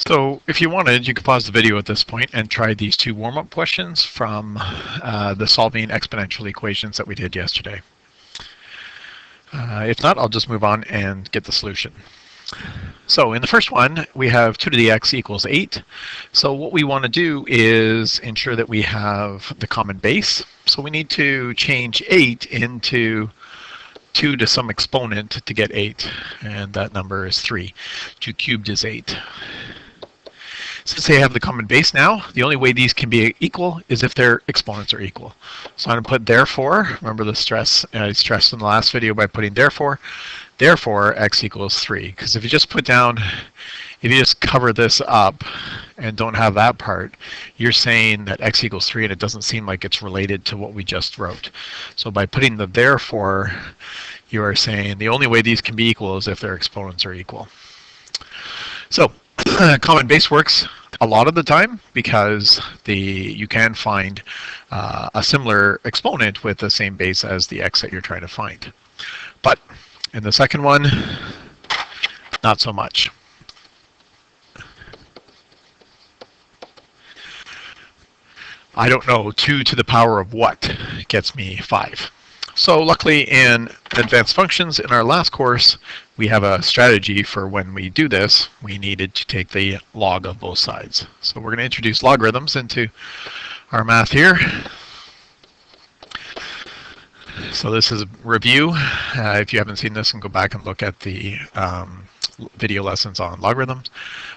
So if you wanted, you could pause the video at this point and try these two warm-up questions from the solving exponential equations that we did yesterday. If not, I'll just move on and get the solution. So in the first one, we have 2 to the x equals 8. So what we want to do is ensure that we have the common base. So we need to change 8 into 2 to some exponent to get 8, and that number is 3. 2 cubed is 8. Since they have the common base now, the only way these can be equal is if their exponents are equal. So I'm going to put therefore, remember the stress I stressed in the last video by putting therefore x equals 3. Because if you just put down, if you just cover this up and don't have that part, you're saying that x equals 3 and it doesn't seem like it's related to what we just wrote. So by putting the therefore, you are saying the only way these can be equal is if their exponents are equal. So common base works a lot of the time because you can find a similar exponent with the same base as the x that you're trying to find. But in the second one, not so much. I don't know 2 to the power of what gets me 5. So luckily in advanced functions in our last course, we have a strategy for when we do this. We needed to take the log of both sides. So we're going to introduce logarithms into our math here. So this is a review. If you haven't seen this, and go back and look at the video lessons on logarithms.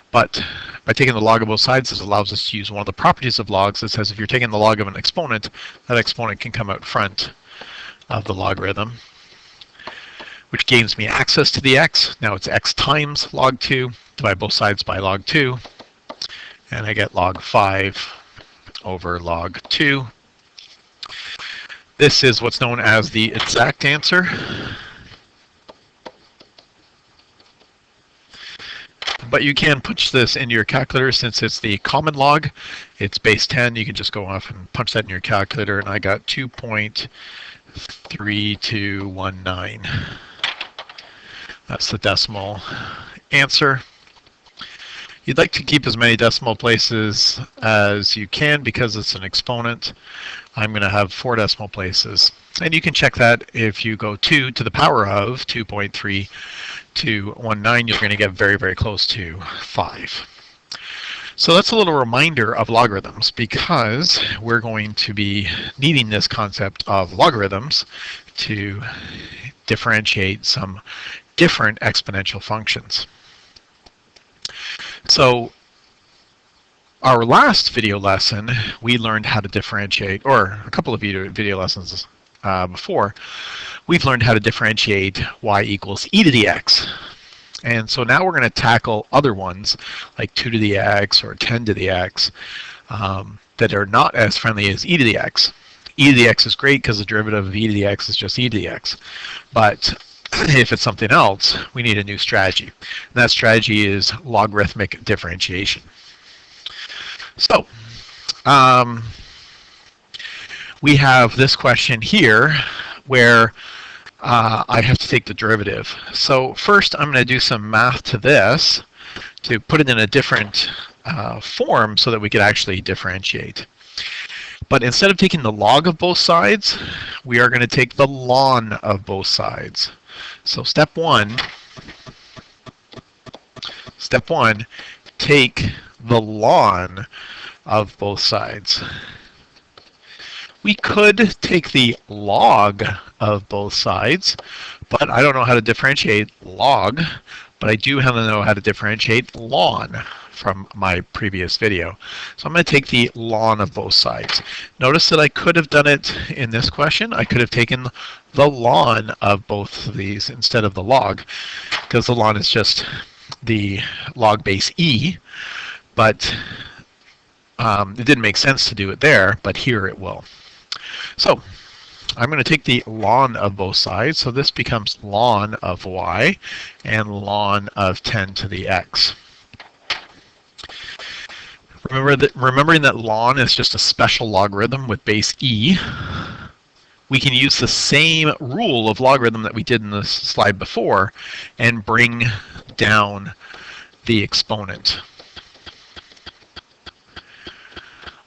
But by taking the log of both sides, this allows us to use one of the properties of logs that says if you're taking the log of an exponent, that exponent can come out front of the logarithm, which gains me access to the x. Now it's x times log 2, divide both sides by log 2, and I get log 5 over log 2. This is what's known as the exact answer. But you can punch this into your calculator since it's the common log. It's base 10. You can just go off and punch that in your calculator, and I got 2.3219. That's the decimal answer. You'd like to keep as many decimal places as you can because it's an exponent. I'm going to have 4 decimal places. And you can check that if you go 2 to the power of 2.3219, you're going to get very, very close to 5. So that's a little reminder of logarithms because we're going to be needing this concept of logarithms to differentiate some different exponential functions. So our last video lesson, we learned how to differentiate, or a couple of video lessons before, we've learned how to differentiate y equals e to the x. And so now we're going to tackle other ones like 2 to the x or 10 to the x that are not as friendly as e to the x. E to the x is great because the derivative of e to the x is just e to the x. But if it's something else, we need a new strategy. And that strategy is logarithmic differentiation. So we have this question here where I have to take the derivative. So first I'm going to do some math to this to put it in a different form so that we could actually differentiate. But instead of taking the log of both sides, we are going to take the ln of both sides. So step one, take the ln of both sides. We could take the log of both sides, but I don't know how to differentiate log, but I do know how to differentiate ln from my previous video. So I'm going to take the ln of both sides. Notice that I could have done it in this question. I could have taken the ln of both of these instead of the log, because the ln is just the log base e, but it didn't make sense to do it there, but here it will. So I'm going to take the ln of both sides, so this becomes ln of y and ln of 10 to the x. Remembering that ln is just a special logarithm with base e, we can use the same rule of logarithm that we did in the slide before and bring down the exponent.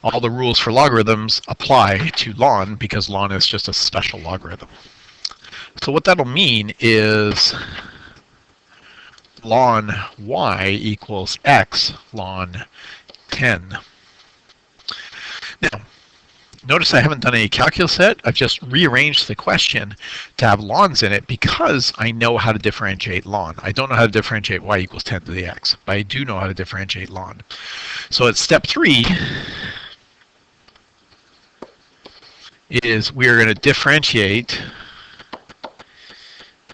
all the rules for logarithms apply to ln because ln is just a special logarithm. So what that'll mean is ln y equals x ln 10. Now, notice I haven't done any calculus yet. I've just rearranged the question to have lns in it because I know how to differentiate ln. I don't know how to differentiate y equals 10 to the x, but I do know how to differentiate ln. So at step 3 is we are going to differentiate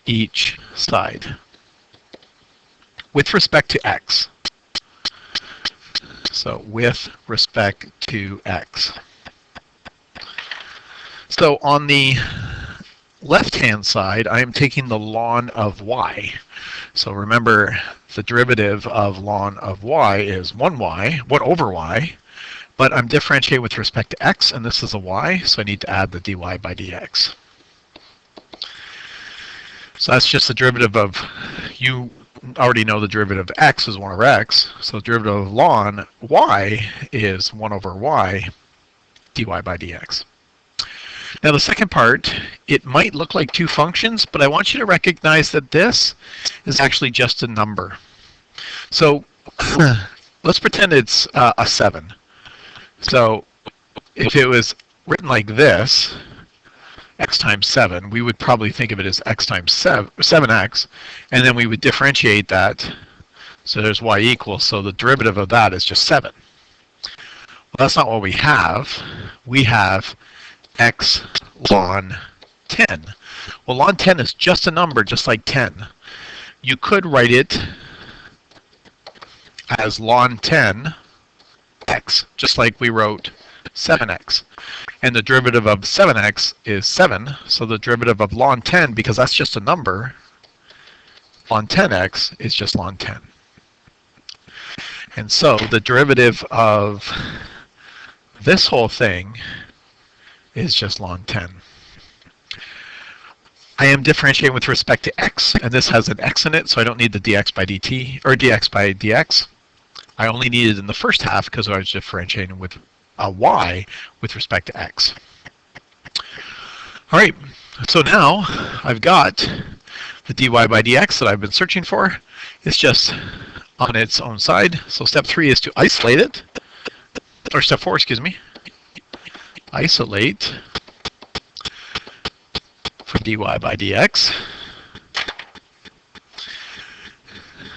each side with respect to x. So with respect to x. So on the left-hand side, I am taking the ln of y. So remember, the derivative of ln of y is 1y, 1 over y, but I'm differentiating with respect to x, and this is a y, so I need to add the dy by dx. So that's just the derivative of, you already know the derivative of x is 1 over x, so the derivative of ln y is 1 over y dy by dx. Now the second part, it might look like two functions, but I want you to recognize that this is actually just a number. So let's pretend it's a 7. So if it was written like this, x times 7, we would probably think of it as x times 7x, and then we would differentiate that. So there's y equals, so the derivative of that is just 7. Well, that's not what we have. We have x ln 10. Well, ln 10 is just a number, just like 10. You could write it as ln 10 x, just like we wrote 7x. And the derivative of 7x is 7, so the derivative of ln 10, because that's just a number, ln 10x is just ln 10. And so the derivative of this whole thing is just ln 10. I am differentiating with respect to x, and this has an x in it, so I don't need the dx by dt, or dx by dx. I only need it in the first half because I was differentiating with a y with respect to x. All right, so now I've got the dy by dx that I've been searching for. It's just on its own side. So step 3 is to isolate it, or step 4, excuse me. Isolate for dy by dx.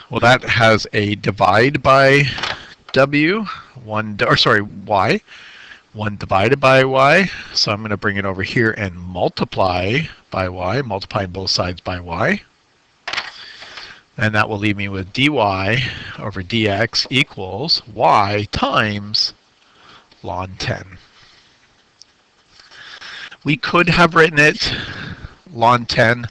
Well, that has a divide by y, 1 divided by y. So I'm going to bring it over here and multiply by y, multiplying both sides by y. And that will leave me with dy over dx equals y times ln 10. We could have written it ln 10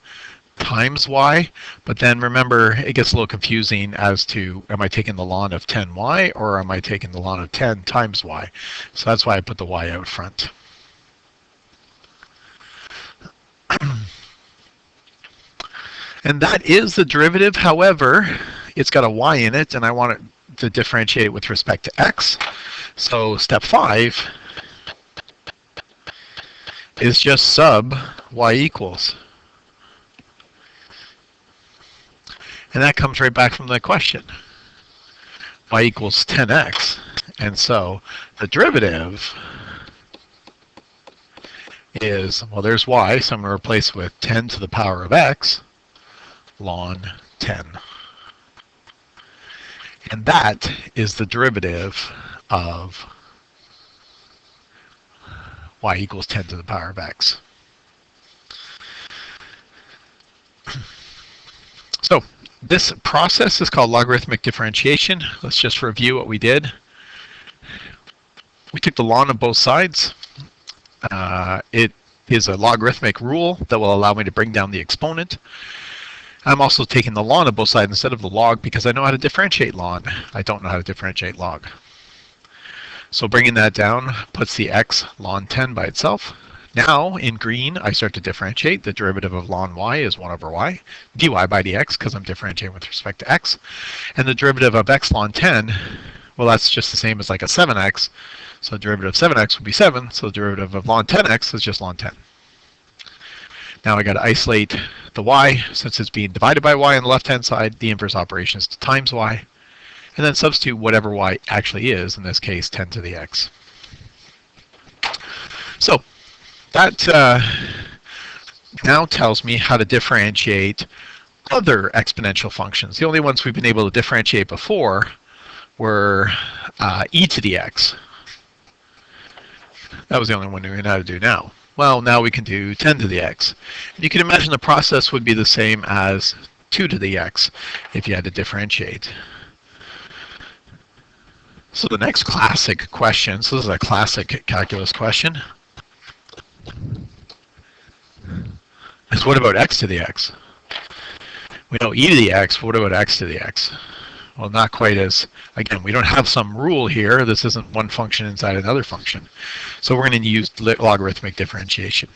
times y, but then remember it gets a little confusing as to, am I taking the ln of 10y or am I taking the ln of 10 times y? So that's why I put the y out front. And that is the derivative. However, it's got a y in it, and I want it to differentiate it with respect to x. So step 5 is just sub y equals. And that comes right back from the question. Y equals 10x. And so the derivative is, well, there's y, so I'm going to replace with 10 to the power of x ln 10. And that is the derivative of y equals 10 to the power of x. So this process is called logarithmic differentiation. Let's just review what we did. We took the ln of both sides. It is a logarithmic rule that will allow me to bring down the exponent. I'm also taking the ln of both sides instead of the log because I know how to differentiate ln. I don't know how to differentiate log. So bringing that down puts the x ln 10 by itself. Now, in green, I start to differentiate. The derivative of ln y is 1 over y, dy by dx, because I'm differentiating with respect to x. And the derivative of x ln 10 Well, that's just the same as like a 7x. So the derivative of 7x would be 7. So the derivative of ln 10x is just ln 10. Now I got to isolate the y. Since it's being divided by y on the left-hand side, the inverse operation is to times y. And then substitute whatever y actually is, in this case 10 to the x. So that now tells me how to differentiate other exponential functions. The only ones we've been able to differentiate before were e to the x. That was the only one we knew how to do now. Well, now we can do 10 to the x. And you can imagine the process would be the same as 2 to the x if you had to differentiate. So the next classic question, so this is a classic calculus question, is what about x to the x? We know e to the x, but what about x to the x? Well, not quite as, again, we don't have some rule here. This isn't one function inside another function. So we're going to use logarithmic differentiation.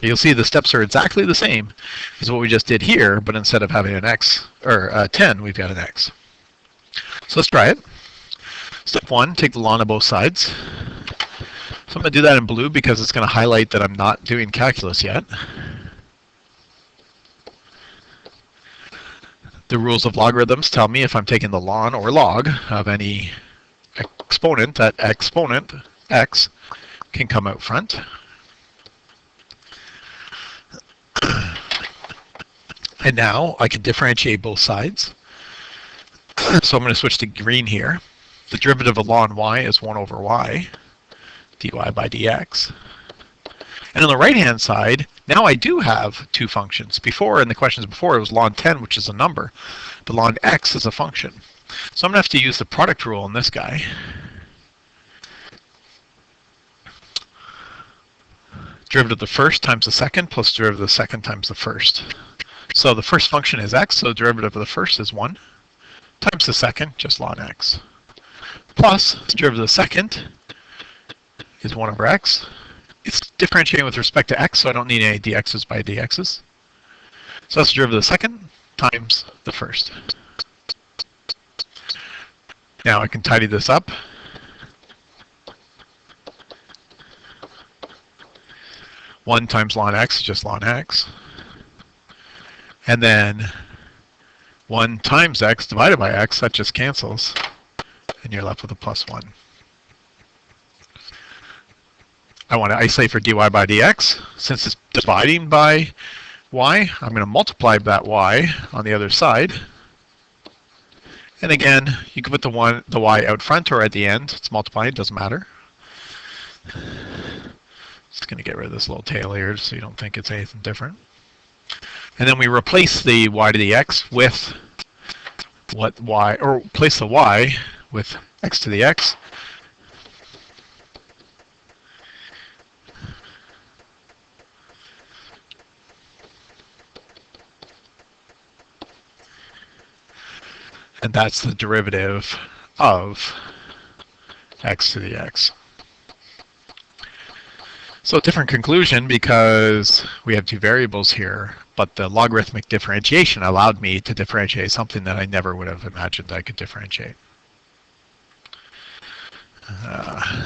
You'll see the steps are exactly the same as what we just did here, but instead of having an x, or 10, we've got an x. So let's try it. Step 1, take the ln of both sides. So I'm going to do that in blue because it's going to highlight that I'm not doing calculus yet. The rules of logarithms tell me if I'm taking the ln or log of any exponent, that exponent, x, can come out front. And now I can differentiate both sides. So I'm going to switch to green here. The derivative of ln y is 1 over y, dy by dx. And on the right-hand side, now I do have two functions. Before, in the questions before, it was ln 10, which is a number, but ln x is a function. So I'm going to have to use the product rule on this guy. Derivative of the first times the second plus derivative of the second times the first. So the first function is x, so the derivative of the first is 1, times the second, just ln x. Plus, the derivative of the second is 1 over x. It's differentiating with respect to x, so I don't need any dx's by dx's. So that's the derivative of the second times the first. Now I can tidy this up. One times ln x is just ln x. And then 1 times x divided by x, that just cancels. And you're left with a plus 1. I want to isolate for dy by dx. Since it's dividing by y, I'm going to multiply that y on the other side. And again, you can put the y out front or at the end. It's multiplying, it doesn't matter. Just going to get rid of this little tail here so you don't think it's anything different. And then we replace the y to the x with what y, or replace the y with x to the x. And that's the derivative of x to the x. So different conclusion because we have two variables here, but the logarithmic differentiation allowed me to differentiate something that I never would have imagined I could differentiate.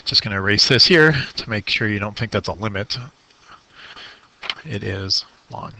Just going to erase this here to make sure you don't think that's a limit. It is ln.